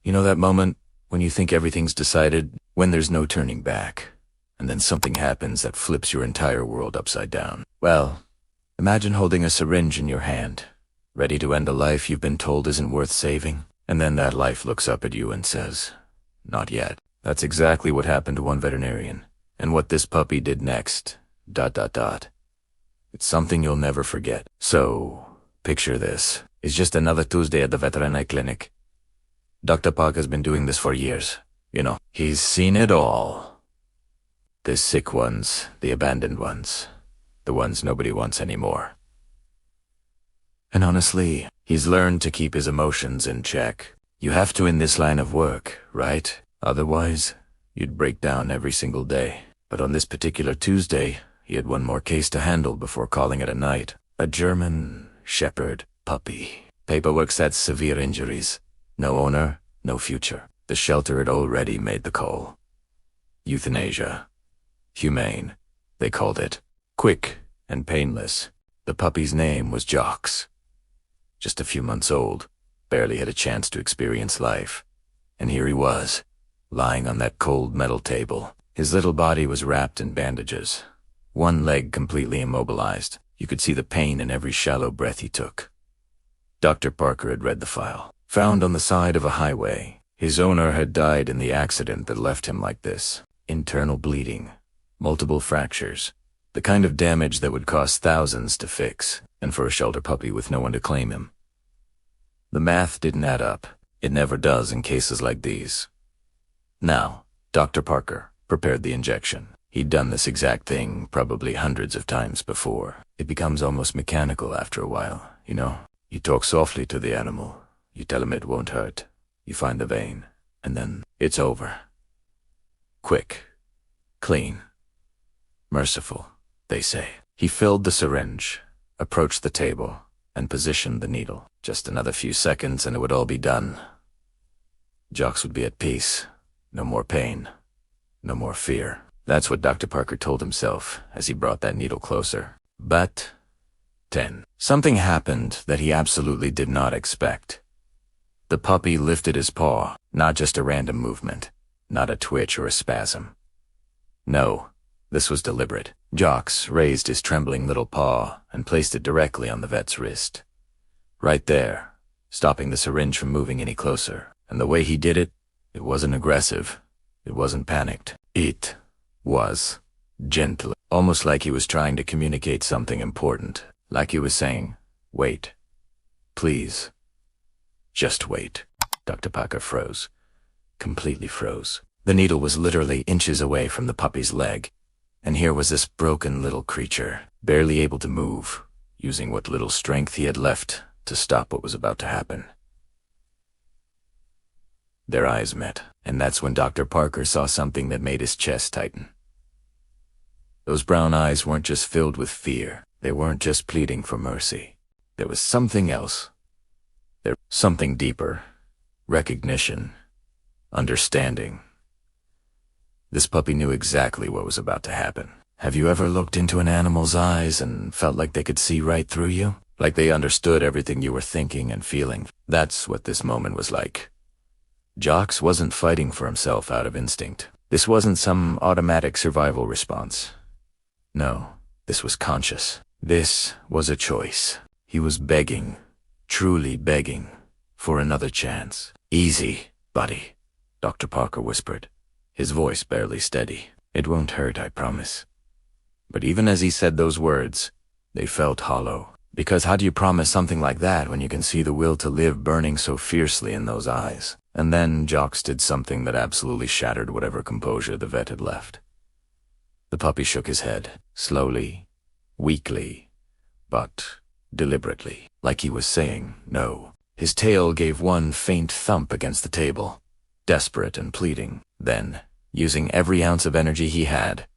You know that moment when you think everything's decided, when there's no turning back, and then something happens that flips your entire world upside down? Well, imagine holding a syringe in your hand, ready to end a life you've been told isn't worth saving, and then that life looks up at you and says, "Not yet." That's exactly what happened to one veterinarian, and what this puppy did next, ... It's something you'll never forget. So, picture this. It's just another Tuesday at the veterinary clinic. Dr. Parker's been doing this for years. You know, he's seen it all. The sick ones, the abandoned ones, the ones nobody wants anymore. And honestly, he's learned to keep his emotions in check. You have to in this line of work, right? Otherwise, you'd break down every single day. But on this particular Tuesday, he had one more case to handle before calling it a night. A German Shepherd puppy. Paperwork said severe injuries. No owner, no future. The shelter had already made the call. Euthanasia. Humane, they called it. Quick and painless. The puppy's name was Jocks. Just a few months old, barely had a chance to experience life. And here he was, lying on that cold metal table. His little body was wrapped in bandages. One leg completely immobilized. You could see the pain in every shallow breath he took. Dr. Parker had read the file. Found on the side of a highway. His owner had died in the accident that left him like this. Internal bleeding. Multiple fractures. The kind of damage that would cost thousands to fix, and for a shelter puppy with no one to claim him. The math didn't add up. It never does in cases like these. Now, Dr. Parker prepared the injection. He'd done this exact thing probably hundreds of times before. It becomes almost mechanical after a while, you know? You talk softly to the animal. You tell him it won't hurt. You find the vein, and then it's over. Quick. Clean. Merciful, they say. He filled the syringe, approached the table, and positioned the needle. Just another few seconds and it would all be done. Jocks would be at peace. No more pain. No more fear. That's what Dr. Parker told himself as he brought that needle closer. But 10. Something happened that he absolutely did not expect. The puppy lifted his paw, not just a random movement, not a twitch or a spasm. No, this was deliberate. Jocks raised his trembling little paw and placed it directly on the vet's wrist. Right there, stopping the syringe from moving any closer. And the way he did it, it wasn't aggressive. It wasn't panicked. It was gentle, almost like he was trying to communicate something important. Like he was saying, "Wait. Please. Just wait." Dr. Parker froze. Completely froze. The needle was literally inches away from the puppy's leg. And here was this broken little creature, barely able to move, using what little strength he had left to stop what was about to happen. Their eyes met, and that's when Dr. Parker saw something that made his chest tighten. Those brown eyes weren't just filled with fear. They weren't just pleading for mercy. There was something else. There was something deeper. Recognition. Understanding. This puppy knew exactly what was about to happen. Have you ever looked into an animal's eyes and felt like they could see right through you? Like they understood everything you were thinking and feeling? That's what this moment was like. Jocks wasn't fighting for himself out of instinct. This wasn't some automatic survival response. No, this was conscious. This was a choice. He was begging, truly begging, for another chance. "Easy, buddy," Dr. Parker whispered, his voice barely steady. "It won't hurt, I promise." But even as he said those words, they felt hollow. Because how do you promise something like that when you can see the will to live burning so fiercely in those eyes? And then Jocks did something that absolutely shattered whatever composure the vet had left. The puppy shook his head, slowly, weakly, but deliberately, like he was saying no. His tail gave one faint thump against the table, desperate and pleading. Then, using every ounce of energy he had,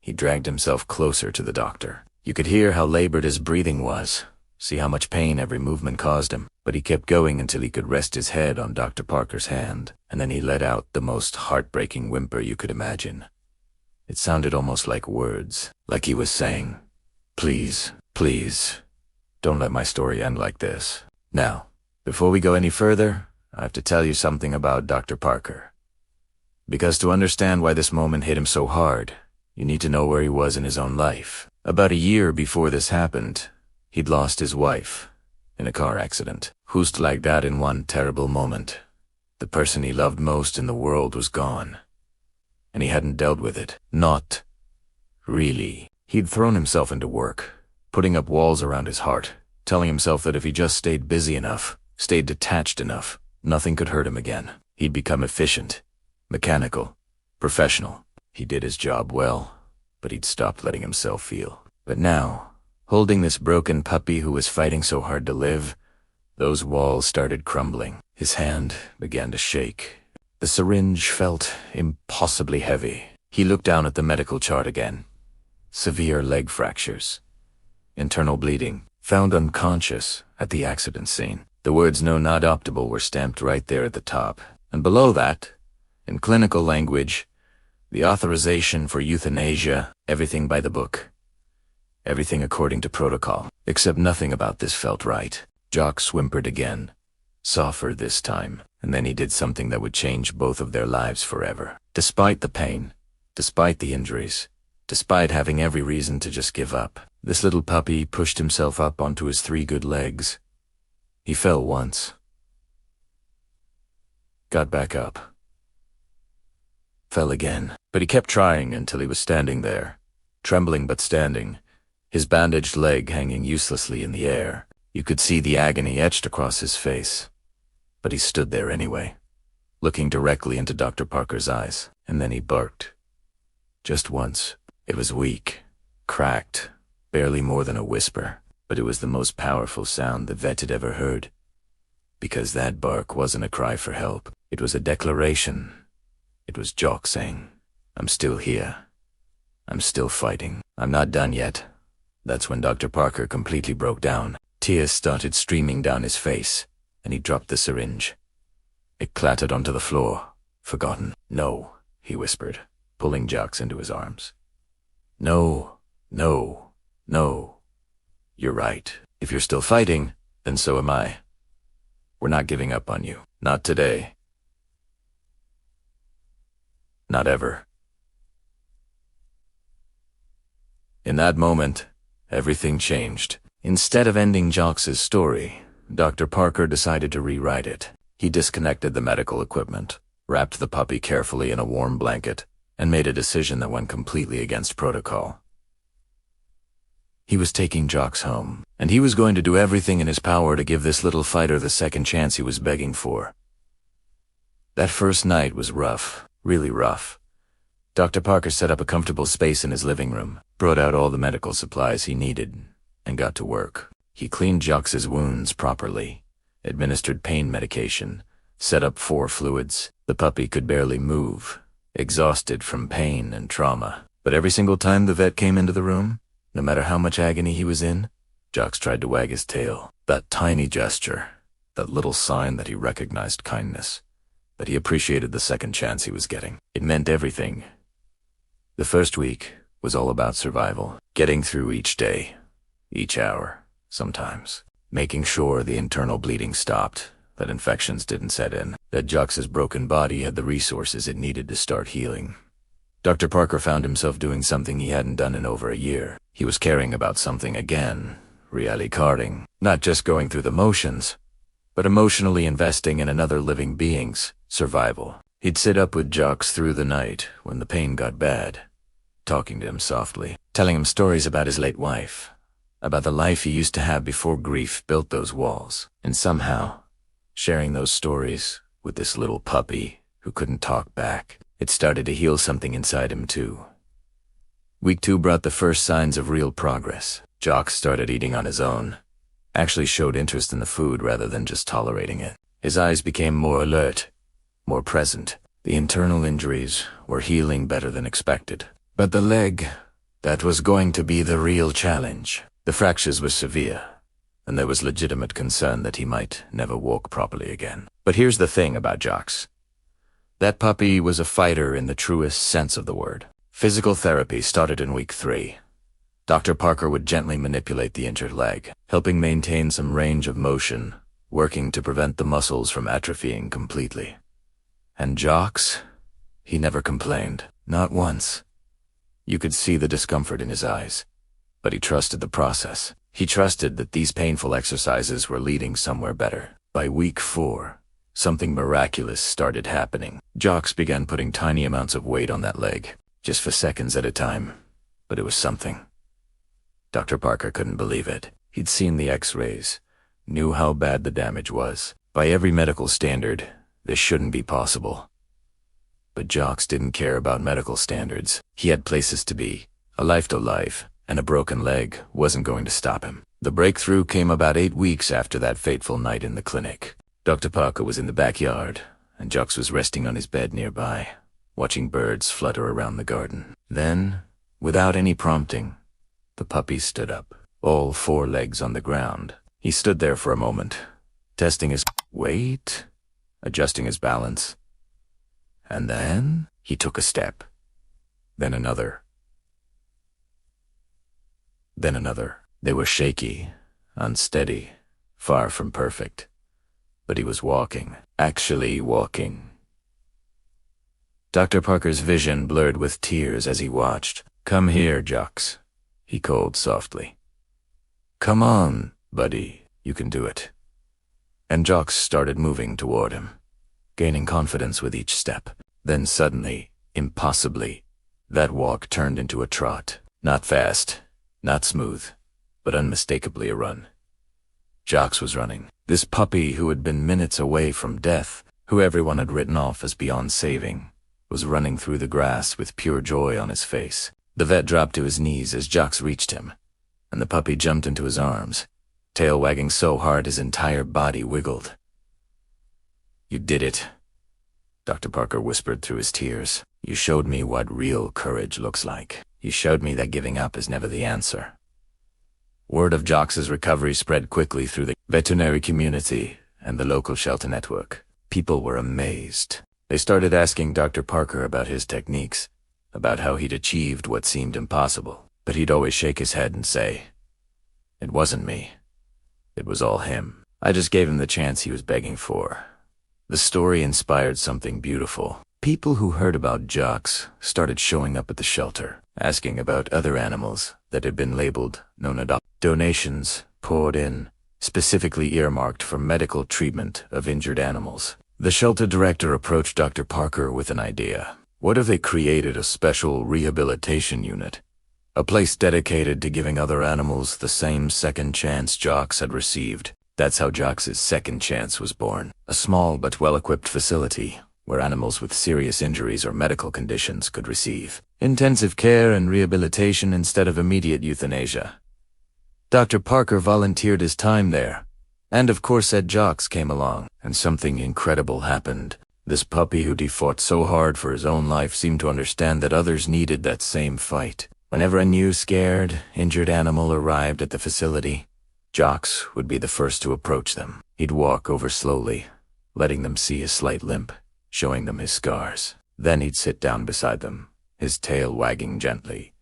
he dragged himself closer to the doctor. You could hear how labored his breathing was, see how much pain every movement caused him, but he kept going until he could rest his head on Dr. Parker's hand, and then he let out the most heartbreaking whimper you could imagine. It sounded almost like words, like he was saying, "Please, please, don't let my story end like this." Now, before we go any further, I have to tell you something about Dr. Parker. Because to understand why this moment hit him so hard, you need to know where he was in his own life. About a year before this happened, he'd lost his wife in a car accident. Just like that, in one terrible moment, the person he loved most in the world was gone. And he hadn't dealt with it. Not really. He'd thrown himself into work, putting up walls around his heart, telling himself that if he just stayed busy enough, stayed detached enough, nothing could hurt him again. He'd become efficient, mechanical, professional. He did his job well, but he'd stopped letting himself feel. But now, holding this broken puppy who was fighting so hard to live, those walls started crumbling. His hand began to shake. The syringe felt impossibly heavy. He looked down at the medical chart again. Severe leg fractures. Internal bleeding. Found unconscious at the accident scene. The words "no, not optimal" were stamped right there at the top. And below that, in clinical language, the authorization for euthanasia, everything by the book. Everything according to protocol. Except nothing about this felt right. Jocks whimpered again. Softer this time. And then he did something that would change both of their lives forever. Despite the pain, despite the injuries, despite having every reason to just give up, this little puppy pushed himself up onto his 3 good legs. He fell once. Got back up. Fell again. But he kept trying until he was standing there, trembling but standing, his bandaged leg hanging uselessly in the air. You could see the agony etched across his face. But he stood there anyway, looking directly into Dr. Parker's eyes. And then he barked. Just once. It was weak, cracked, barely more than a whisper. But it was the most powerful sound the vet had ever heard. Because that bark wasn't a cry for help. It was a declaration. It was Jock saying, "I'm still here. I'm still fighting. I'm not done yet." That's when Dr. Parker completely broke down. Tears started streaming down his face, and he dropped the syringe. It clattered onto the floor. Forgotten. "No," he whispered, pulling Jocks into his arms. "No, no, no. You're right. If you're still fighting, then so am I. We're not giving up on you. Not today. Not ever." In that moment, everything changed. Instead of ending Jocks' story, Dr. Parker decided to rewrite it. He disconnected the medical equipment, wrapped the puppy carefully in a warm blanket, and made a decision that went completely against protocol. He was taking Jocks home, and he was going to do everything in his power to give this little fighter the second chance he was begging for. That first night was rough, really rough. Dr. Parker set up a comfortable space in his living room, brought out all the medical supplies he needed, and got to work. He cleaned Jocks' wounds properly, administered pain medication, set up 4 fluids. The puppy could barely move, exhausted from pain and trauma. But every single time the vet came into the room, no matter how much agony he was in, Jocks tried to wag his tail. That tiny gesture, that little sign that he recognized kindness, that he appreciated the second chance he was getting. It meant everything. The first week was all about survival, getting through each day, each hour, sometimes, making sure the internal bleeding stopped, that infections didn't set in, that Jocks' broken body had the resources it needed to start healing. Dr. Parker found himself doing something he hadn't done in over a year. He was caring about something again, really caring, not just going through the motions, but emotionally investing in another living being's survival. He'd sit up with Jocks through the night when the pain got bad, talking to him softly, telling him stories about his late wife, about the life he used to have before grief built those walls, and somehow, sharing those stories with this little puppy who couldn't talk back, it started to heal something inside him too. Week 2 brought the first signs of real progress. Jocks started eating on his own, actually showed interest in the food rather than just tolerating it. His eyes became more alert, more present. The internal injuries were healing better than expected. But the leg, that was going to be the real challenge. The fractures were severe, and there was legitimate concern that he might never walk properly again. But here's the thing about Jocks. That puppy was a fighter in the truest sense of the word. Physical therapy started in week 3. Dr. Parker would gently manipulate the injured leg, helping maintain some range of motion working to prevent the muscles from atrophying completely. And Jocks? He never complained, not once. You could see the discomfort in his eyes, but he trusted the process. He trusted that these painful exercises were leading somewhere better. By week 4, something miraculous started happening. Jocks began putting tiny amounts of weight on that leg, just for seconds at a time, but it was something. Dr. Parker couldn't believe it. He'd seen the x-rays, knew how bad the damage was. By every medical standard, this shouldn't be possible. But Jocks didn't care about medical standards. He had places to be, a life to live, and a broken leg wasn't going to stop him. The breakthrough came about 8 weeks after that fateful night in the clinic. Dr. Parker was in the backyard, and Jocks was resting on his bed nearby, watching birds flutter around the garden. Then, without any prompting, the puppy stood up, all 4 legs on the ground. He stood there for a moment, testing his weight, adjusting his balance. And then he took a step, then another, then another. They were shaky, unsteady, far from perfect. But he was walking, actually walking. Dr. Parker's vision blurred with tears as he watched. "Come here, Jocks," he called softly. "Come on, buddy, you can do it." And Jocks started moving toward him, gaining confidence with each step. Then suddenly, impossibly, that walk turned into a trot. Not fast, not smooth, but unmistakably a run. Jocks was running. This puppy who had been minutes away from death, who everyone had written off as beyond saving, was running through the grass with pure joy on his face. The vet dropped to his knees as Jocks reached him, and the puppy jumped into his arms, tail wagging so hard his entire body wiggled. "You did it," Dr. Parker whispered through his tears. "You showed me what real courage looks like. You showed me that giving up is never the answer." Word of Jocks' recovery spread quickly through the veterinary community and the local shelter network. People were amazed. They started asking Dr. Parker about his techniques, about how he'd achieved what seemed impossible. But he'd always shake his head and say, "It wasn't me. It was all him. I just gave him the chance he was begging for." The story inspired something beautiful. People who heard about Jocks started showing up at the shelter, asking about other animals that had been labeled non-adopt. Donations poured in, specifically earmarked for medical treatment of injured animals. The shelter director approached Dr. Parker with an idea. What if they created a special rehabilitation unit? A place dedicated to giving other animals the same second chance Jocks had received. That's how Jocks' second chance was born. A small but well-equipped facility where animals with serious injuries or medical conditions could receive intensive care and rehabilitation instead of immediate euthanasia. Dr. Parker volunteered his time there, and of course Ed Jocks came along, and something incredible happened. This puppy who'd fought so hard for his own life seemed to understand that others needed that same fight. Whenever a new scared, injured animal arrived at the facility, Jocks would be the first to approach them. He'd walk over slowly, letting them see his slight limp, showing them his scars. Then he'd sit down beside them, his tail wagging gently,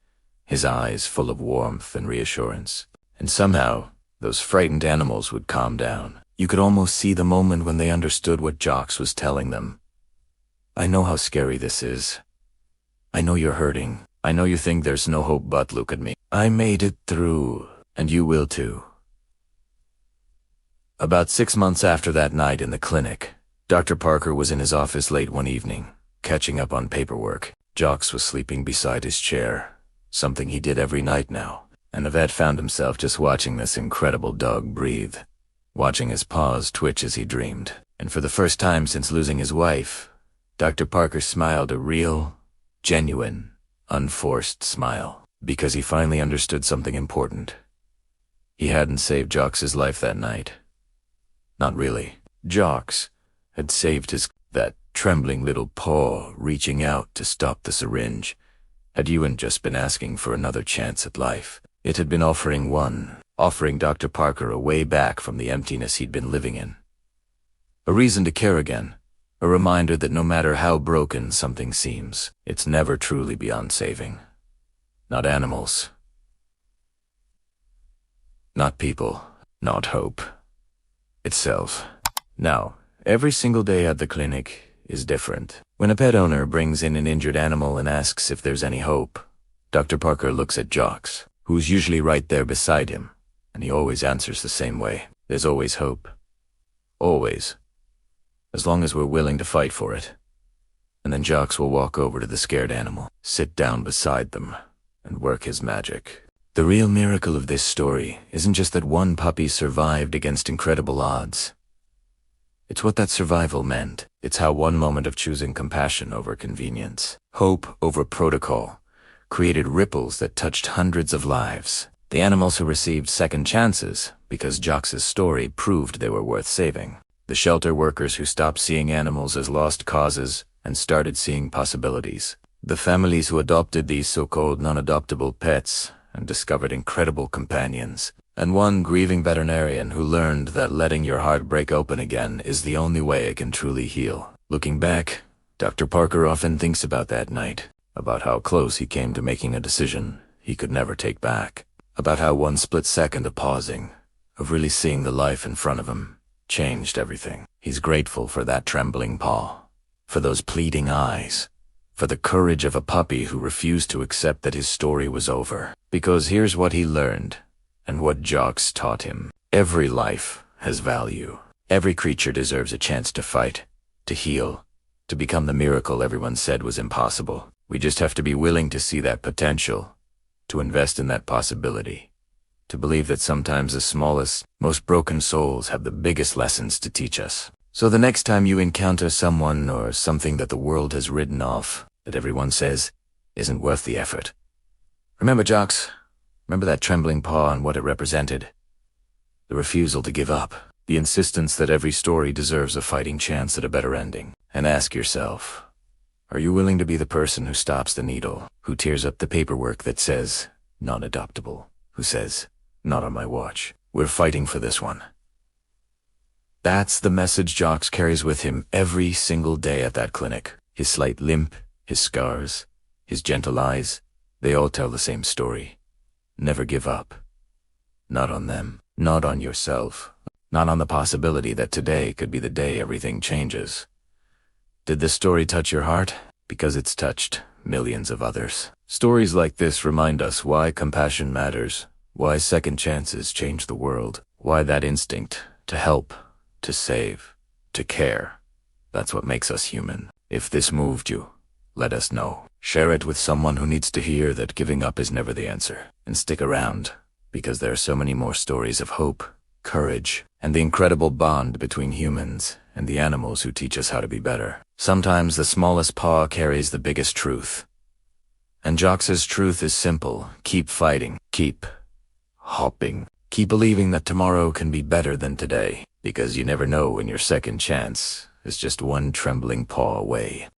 his eyes full of warmth and reassurance. And somehow, those frightened animals would calm down. You could almost see the moment when they understood what Jocks was telling them. "I know how scary this is. I know you're hurting. I know you think there's no hope, but look at me. I made it through, and you will too." About 6 months after that night in the clinic, Dr. Parker was in his office late one evening, catching up on paperwork. Jocks was sleeping beside his chair, something he did every night now, and the vet found himself just watching this incredible dog breathe, watching his paws twitch as he dreamed. And for the first time since losing his wife, Dr. Parker smiled a real, genuine, unforced smile, because he finally understood something important. He hadn't saved Jocks' life that night. Not really. Jocks had saved that trembling little paw reaching out to stop the syringe had Ewan just been asking for another chance at life. It had been offering Dr. Parker a way back from the emptiness he'd been living in. A reason to care again, a reminder that no matter how broken something seems, it's never truly beyond saving. Not animals. Not people. Not hope. itself. Now, every single day at the clinic is different. When a pet owner brings in an injured animal and asks if there's any hope, Dr. Parker looks at Jocks, who's usually right there beside him, and he always answers the same way. There's always hope. Always. As long as we're willing to fight for it. And then Jocks will walk over to the scared animal, sit down beside them, and work his magic. The real miracle of this story isn't just that one puppy survived against incredible odds. It's what that survival meant. It's how one moment of choosing compassion over convenience, hope over protocol, created ripples that touched hundreds of lives. The animals who received second chances because Jocks' story proved they were worth saving. The shelter workers who stopped seeing animals as lost causes and started seeing possibilities. The families who adopted these so-called non-adoptable pets and discovered incredible companions. And one grieving veterinarian who learned that letting your heart break open again is the only way it can truly heal. Looking back, Dr. Parker often thinks about that night, about how close he came to making a decision he could never take back, about how one split second of pausing, of really seeing the life in front of him, changed everything. He's grateful for that trembling paw, for those pleading eyes, for the courage of a puppy who refused to accept that his story was over. Because here's what he learned, and what Jocks taught him. Every life has value. Every creature deserves a chance to fight, to heal, to become the miracle everyone said was impossible. We just have to be willing to see that potential, to invest in that possibility, to believe that sometimes the smallest, most broken souls have the biggest lessons to teach us. So the next time you encounter someone or something that the world has written off, that everyone says isn't worth the effort, remember Jocks. Remember that trembling paw and what it represented. The refusal to give up. The insistence that every story deserves a fighting chance at a better ending. And ask yourself, are you willing to be the person who stops the needle, who tears up the paperwork that says, non-adoptable, who says, not on my watch. We're fighting for this one. That's the message Jocks carries with him every single day at that clinic. His slight limp, his scars, his gentle eyes, they all tell the same story. Never give up. Not on them. Not on yourself. Not on the possibility that today could be the day everything changes. Did this story touch your heart? Because it's touched millions of others. Stories like this remind us why compassion matters, why second chances change the world, why that instinct to help, to save, to care, that's what makes us human. If this moved you, let us know. Share it with someone who needs to hear that giving up is never the answer. And stick around, because there are so many more stories of hope, courage, and the incredible bond between humans and the animals who teach us how to be better. Sometimes the smallest paw carries the biggest truth. And Jocks' truth is simple. Keep fighting. Keep hopping. Keep believing that tomorrow can be better than today, because you never know when your second chance is just one trembling paw away.